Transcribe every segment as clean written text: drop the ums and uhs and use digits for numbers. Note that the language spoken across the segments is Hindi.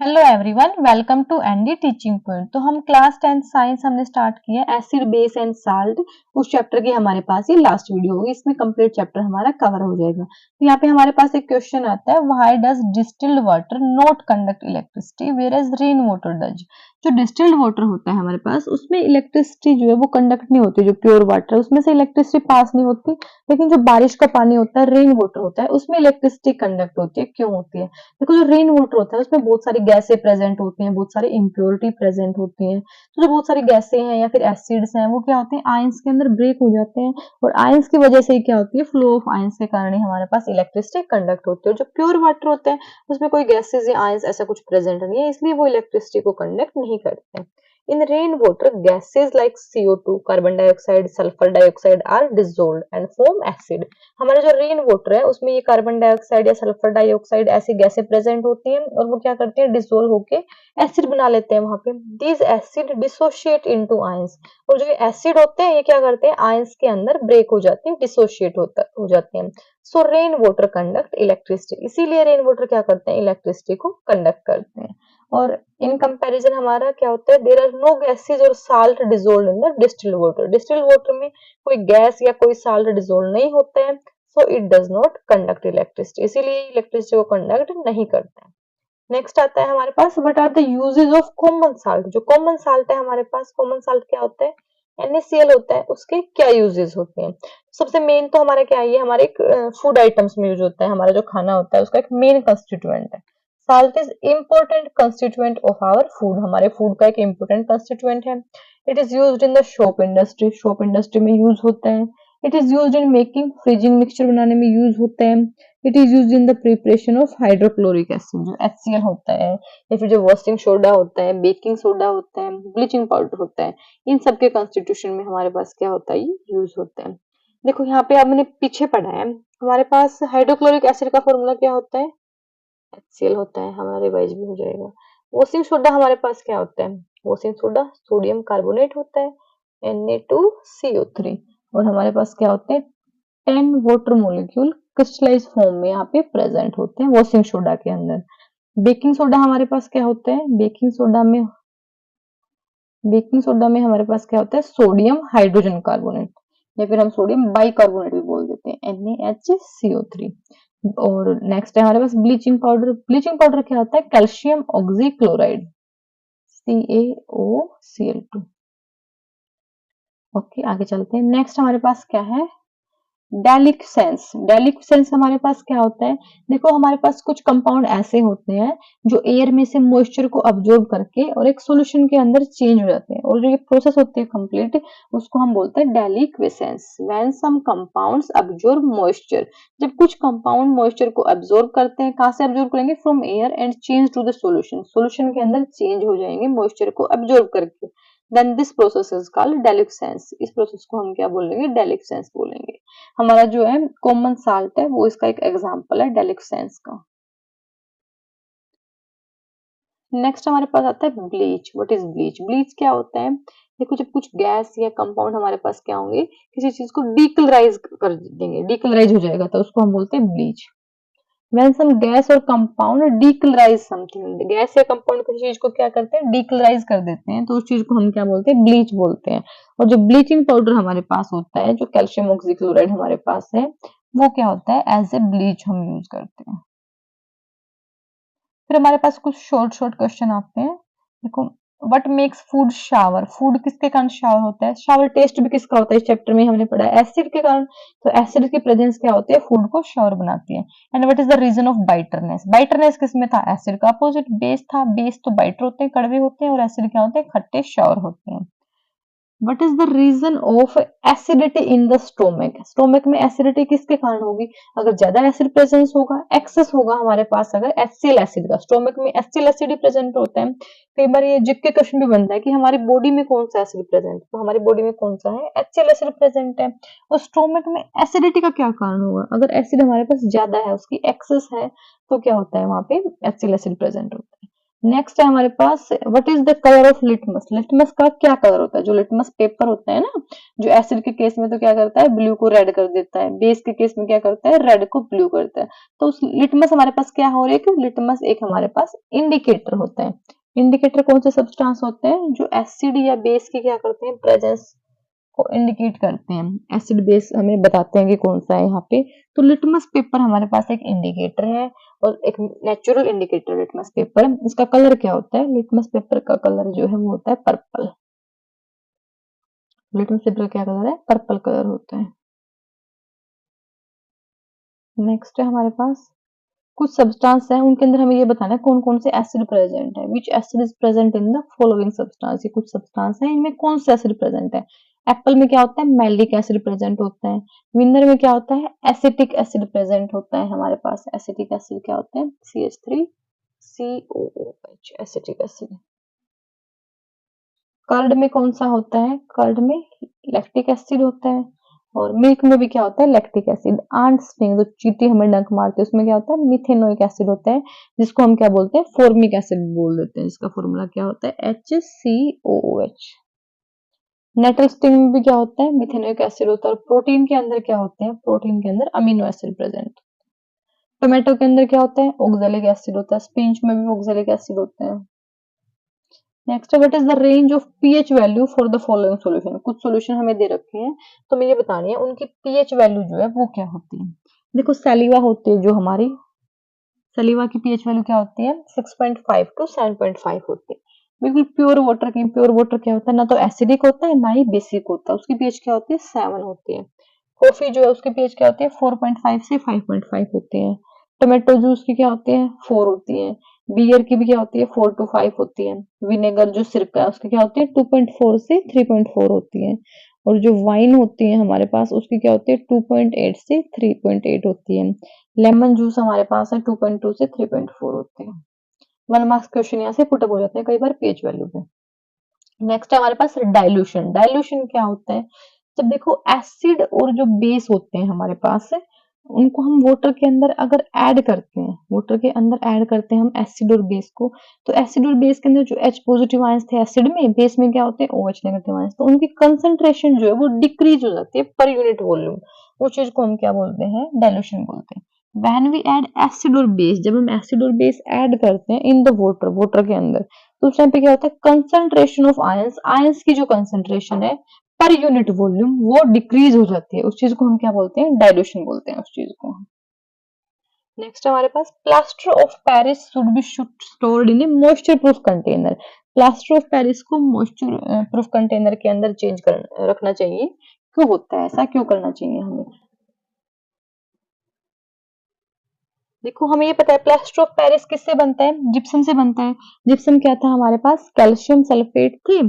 Hello everyone, welcome to ND teaching point. तो हम क्लास 10 साइंस हमने स्टार्ट किया एसिड बेस एंड साल्ट। उस चैप्टर की हमारे पास ये लास्ट वीडियो होगी, इसमें कंप्लीट चैप्टर हमारा कवर हो जाएगा। तो यहाँ पे हमारे पास एक क्वेश्चन आता है, why does distilled water not conduct electricity whereas rain water does. जो डिस्टिल्ड वाटर होता है हमारे पास, उसमें इलेक्ट्रिसिटी जो है वो कंडक्ट नहीं होती। जो प्योर वाटर है उसमें से इलेक्ट्रिसिटी पास नहीं होती, लेकिन जो बारिश का पानी होता है, रेन वाटर होता है, उसमें इलेक्ट्रिसिटी कंडक्ट होती है। क्यों होती है? देखो, जो रेन वाटर होता है उसमें बहुत सारी गैसें प्रेजेंट होती हैं, बहुत सारी इम्प्योरिटी प्रेजेंट होती हैं। तो जो बहुत सारी गैसें हैं या फिर एसिड्स हैं, वो क्या होते हैं, आयंस के अंदर ब्रेक हो जाते हैं, और आयंस की वजह से ही क्या होती है, फ्लो ऑफ आयंस के कारण ही हमारे पास इलेक्ट्रिसिटी कंडक्ट होती है। और जो प्योर वाटर होता है उसमें कोई गैसेज या आयंस ऐसा कुछ प्रेजेंट नहीं है, इसलिए वो इलेक्ट्रिसिटी को कंडक्ट नहीं करते हैं। In rainwater, gases like CO2, carbon dioxide, sulfur dioxide are dissolved and form acid. हमारा जो रेन वाटर है उसमें ये कार्बन डाइऑक्साइड या सल्फर डाइऑक्साइड ऐसी गैसें प्रेजेंट होती हैं, और वो क्या करते हैं, डिसोल्व होके एसिड बना लेते हैं वहां पे। These acid dissociate into ions, और जो एसिड होते हैं ये क्या करते हैं, आयंस के अंदर ब्रेक हो जाते हैं, डिसोशिएट हो जाते हैं। सो रेन वाटर कंडक्ट इलेक्ट्रिसिटी, इसीलिए रेन वाटर क्या करते हैं, इलेक्ट्रिसिटी को कंडक्ट करते हैं। और इन कंपैरिजन हमारा क्या होता है, देयर आर नो गैसेज और salt dissolved in the distilled water. Distilled water में कोई गैस या कोई साल्ट डिसोल्व नहीं होता है, so it does not conduct electricity, इसीलिए इलेक्ट्रिसिटी को कंडक्ट नहीं करता है। नेक्स्ट आता है हमारे पास, what are the uses of common salt. जो कॉमन साल्ट है हमारे पास, कॉमन साल्ट क्या होता है, NaCl होता है, उसके क्या यूजेस होते हैं। सबसे मेन तो हमारा क्या है, ये हमारे फूड आइटम्स में यूज होता है, हमारा जो खाना होता है उसका एक मेन कंस्टिट्यूएंट है। Salt is important constituent of our food, हमारे फूड का एक इम्पोर्टेंट कंस्टिट्यूएंट है। It is used in the soap industry, soap industry में यूज होता है। It is used in making, freezing mixture बनाने में यूज होता है। It is used in the preparation of hydrochloric acid, जो HCl होता है, या फिर जो वॉशिंग सोडा होता है, बेकिंग सोडा होता है, ब्लीचिंग पाउडर होता है, इन सब के कंस्टिट्यूशन में हमारे पास क्या होता है, ये यूज होता है। देखो यहाँ पे आपने पीछे पढ़ा है, हमारे पास हाइड्रोक्लोरिक एसिड का फॉर्मूला क्या होता है, HCl होता है, हमारा रिवाइज भी हो जाएगा। वॉशिंग सोडा हमारे पास क्या होता है, वॉशिंग सोडा सोडियम कार्बोनेट होता है, Na2CO3, और हमारे पास क्या होते हैं, 10 वाटर मॉलिक्यूल क्रिस्टलाइज फॉर्म में यहाँ पे प्रेजेंट होते हैं वॉशिंग सोडा के अंदर। बेकिंग सोडा हमारे पास क्या होता है, बेकिंग सोडा में हमारे पास क्या होता है, सोडियम हाइड्रोजन कार्बोनेट, या फिर हम सोडियम बाइकार्बोनेट भी बोल देते हैं, NaHCO3। और नेक्स्ट है हमारे पास ब्लीचिंग पाउडर। ब्लीचिंग पाउडर क्या होता है, कैल्शियम ऑक्सीक्लोराइड, CaOCl2। ओके, आगे चलते हैं। नेक्स्ट हमारे पास क्या है, डेलिक्सेंस। डेलिक्सेंस हमारे पास क्या होता है, देखो हमारे पास कुछ कंपाउंड ऐसे होते हैं जो एयर में से मॉइस्चर को अब्जॉर्ब करके और एक सॉल्यूशन के अंदर चेंज हो जाते हैं, और जो ये प्रोसेस होती है कंप्लीट, उसको हम बोलते हैं deliquescence. When some compounds absorb moisture, जब कुछ कंपाउंड मॉइस्चर को अब्जॉर्ब करते हैं, कहां से अब्जॉर्ब करेंगे, from air and change to the solution, solution के अंदर चेंज हो जाएंगे मॉइस्चर को अब्जॉर्ब करके, then this process is called deliquescence. इस प्रोसेस को हम क्या बोलेंगे, डेलिक्सेंस बोलेंगे। हमारा जो है कॉमन साल्ट है वो इसका एक एग्जांपल है डेलिक्सेंस का। नेक्स्ट हमारे पास आता है bleach. What is bleach? Bleach क्या होता है, देखो जब कुछ गैस या कंपाउंड हमारे पास क्या होंगे, किसी चीज को डीकलराइज कर देंगे, डीकलराइज हो जाएगा, तो उसको हम बोलते हैं ब्लीच। When some gas और कंपाउंड डीकलराइज समथिंग, गैस या कंपाउंड किसी चीज को क्या करते हैं, डीकलराइज कर देते हैं, तो उस चीज को हम क्या बोलते हैं, ब्लीच बोलते हैं। और जो ब्लीचिंग पाउडर हमारे पास होता है, जो कैल्शियम ऑक्सीक्लोराइड हमारे पास है, वो क्या होता है, एज ए ब्लीच हम यूज करते हैं। फिर हमारे पास कुछ शॉर्ट शॉर्ट क्वेश्चन आते हैं। देखो, what makes food shower. Food किसके कारण शावर होता है, शावर टेस्ट भी किसका होता है, इस चैप्टर में हमने पढ़ा है, एसिड के कारण। तो एसिड की प्रेजेंस क्या होती है, फूड को शावर बनाती है। And what is the reason of bitterness. Bitterness किसमें था, एसिड का अपोजिट बेस था। बेस तो बाइटर होते हैं, कड़वे होते हैं, और एसिड क्या होते हैं, खट्टे शावर होते हैं। What is the reason of acidity in the stomach? Stomach में एसिडिटी किसके कारण होगी, अगर ज्यादा एसिड प्रेजेंस होगा, एक्सेस होगा हमारे पास अगर HCl एसिड का, स्टोमक में HCl एसिड ही प्रेजेंट होता है। कई बार ये जिक के क्वेश्चन भी बनता है कि हमारी बॉडी में कौन सा एसिड प्रेजेंट, तो हमारी बॉडी में कौन सा है, HCl एसिड प्रेजेंट है। और स्टोमक में एसिडिटी का क्या कारण होगा, अगर एसिड हमारे पास ज्यादा है, उसकी एक्सेस है, तो क्या होता है, वहां पे HCl एसिड प्रेजेंट होता है। नेक्स्ट है हमारे पास what is the colour of litmus. Litmus का क्या कलर होता है? जो लिटमस पेपर होता है ना, जो एसिड के केस में तो क्या करता है, ब्लू को रेड कर देता है, बेस के केस में क्या करता है, रेड को ब्लू करता है। तो उस लिटमस हमारे पास क्या हो रहा है कि लिटमस एक हमारे पास इंडिकेटर होता है। इंडिकेटर कौन से सब्सटेंस होते हैं? जो एसिड या बेस की क्या करते हैं, प्रेजेंस को इंडिकेट करते हैं। एसिड बेस हमें बताते हैं कि कौन सा है यहाँ पे। तो लिटमस पेपर हमारे पास एक इंडिकेटर है और एक नेचुरल इंडिकेटर लिटमस पेपर। इसका कलर क्या होता है? लिटमस पेपर का कलर जो है वो होता है पर्पल। लिटमस पेपर का क्या कलर है? पर्पल कलर होता है। नेक्स्ट है हमारे पास कुछ सब्सटेंस है, उनके अंदर हमें ये बताना है कौन कौन से एसिड प्रेजेंट है। विच acid is present in the following substance. ये कुछ सब्सटेंस है, इनमें कौन सा एसिड प्रेजेंट है। एप्पल में क्या होता है? मैलिक एसिड प्रेजेंट होता है। विनेगर में क्या होता है? एसिटिक एसिड प्रेजेंट होता है हमारे पास। एसिटिक एसिड क्या होता है? CH3COOH acetic acid. कर्ड में कौन सा होता है? कर्ड में लैक्टिक एसिड होता है। और मिल्क में भी क्या होता है? Lactic acid. आंट स्टिंग, जो चींटी हमें डंक मारती है, उसमें क्या होता है? मिथेनोइक एसिड होता है, जिसको हम क्या बोलते हैं? फॉर्मिक एसिड बोल देते हैं। इसका फॉर्मूला क्या होता है? HCOOH। नेटल स्टिंग में भी क्या होता है? मिथेनोइक एसिड होता है। और प्रोटीन के अंदर क्या होते हैं? प्रोटीन के अंदर अमीनो एसिड प्रेजेंट। टोमेटो के अंदर क्या होता है? ऑक्सैलिक एसिड होता है। स्पिंच में भी ऑक्सैलिक एसिड होते हैं। Next, what is the range of pH value for the following solution. कुछ सॉल्यूशन हमें दे रखे हैं, तो हमें ये बतानी है उनकी पीएच वैल्यू जो है वो क्या होती है। देखो सैलिवा होती है जो हमारी, सैलिवा की पीएच वैल्यू क्या होती है? 6.5 टू 7.5 होती है। बिल्कुल प्योर वाटर की, प्योर वाटर क्या होता है? ना तो एसिडिक होता है ना ही बेसिक होता है, उसकी पीएच क्या होती है? 7 होती है। कॉफी जो है उसकी पीएच क्या होती है? 4.5 से 5.5 होती है। टोमेटो जूस की क्या होती है? 4 होती है। बियर की भी क्या होती है? 4 टू 5 होती है। विनेगर जो सिरका है उसकी क्या होती है? 2.4 से 3.4 होती है। और जो वाइन होती है हमारे पास उसकी क्या होती है? 2.8 से 3.8 होती है। लेमन जूस हमारे पास है 2.2 से 3.4 होते हैं। 1 मार्क्स क्वेश्चन यहाँ से पुटअप हो जाते हैं कई बार पेज वैल्यू पे। नेक्स्ट है हमारे पास डाइल्यूशन। डाइल्यूशन क्या होता है? जब देखो एसिड और जो बेस होते हैं हमारे पास, उनको हम वाटर के अंदर अगर ऐड करते हैं, वाटर के अंदर ऐड करते हैं हम एसिड और बेस को, तो एसिड और बेस के अंदर जो H पॉजिटिव आयंस थे एसिड में, बेस में क्या होते हैं? OH negative ions. तो उनकी कंसंट्रेशन जो है वो डिक्रीज हो जाती है पर यूनिट वॉल्यूम। वो चीज को हम क्या बोलते हैं? डाइल्यूशन बोलते हैं। व्हेन वी ऐड एसिड और बेस, जब हम एसिड और बेस ऐड करते हैं इन द वाटर, वाटर के अंदर, तो उस टाइम पे क्या होता है? कंसंट्रेशन ऑफ आयंस, आयंस की जो कंसंट्रेशन है पर यूनिट वॉल्यूम वो डिक्रीज हो जाती है। उस चीज को हम क्या बोलते हैं? डाइल्यूशन बोलते हैं उस चीज को। नेक्स्ट हमारे पास plaster of Paris should be stored in a moisture proof container. Plaster of Paris को मॉइस्चर प्रूफ कंटेनर के अंदर चेंज कर रखना चाहिए। क्यों होता है ऐसा? क्यों करना चाहिए हमें? देखो हमें ये पता है प्लास्टर ऑफ पेरिस किससे बनता है? जिप्सम से बनता है। जिप्सम क्या था हमारे पास? कैल्शियम सल्फेट थे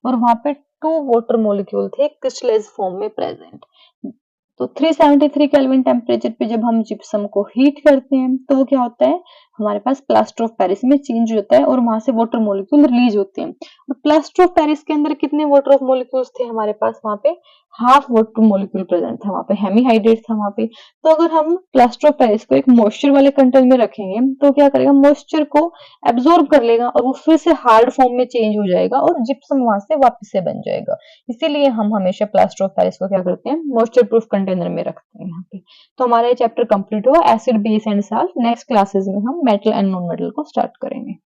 और वहां पे 2 वाटर मॉलिक्यूल थे क्रिस्टलाइज फॉर्म में प्रेजेंट। तो 373 केल्विन टेम्परेचर पे जब हम जिप्सम को हीट करते हैं तो वो क्या होता है? हमारे पास प्लास्टर ऑफ पेरिस में चेंज होता है और वहां से वाटर मॉलिक्यूल रिलीज होते हैं। और प्लास्टर ऑफ पेरिस के अंदर कितने वाटर ऑफ मॉलिक्यूल्स थे हमारे पास? वहां पे हाफ वाटर मॉलिक्यूल प्रेजेंट था, वहां पे हेमीहाइड्रेट था वहां पे। तो अगर हम प्लास्टर ऑफ पेरिस को एक मॉइस्चर वाले कंटेनर में रखेंगे तो क्या करेगा? मॉइस्चर को एब्जॉर्ब कर लेगा और वो फिर से हार्ड फॉर्म में चेंज हो जाएगा और जिप्सम वहां से वापस से बन जाएगा। इसीलिए हम हमेशा प्लास्टर ऑफ पेरिस को क्या करते हैं? मॉइस्चर प्रूफ कंटेनर में रखते हैं यहाँ पे। तो हमारा ये चैप्टर कंप्लीट हुआ, acid base and salt. Next classes में हम मेटल एंड नॉन मेटल को स्टार्ट करेंगे।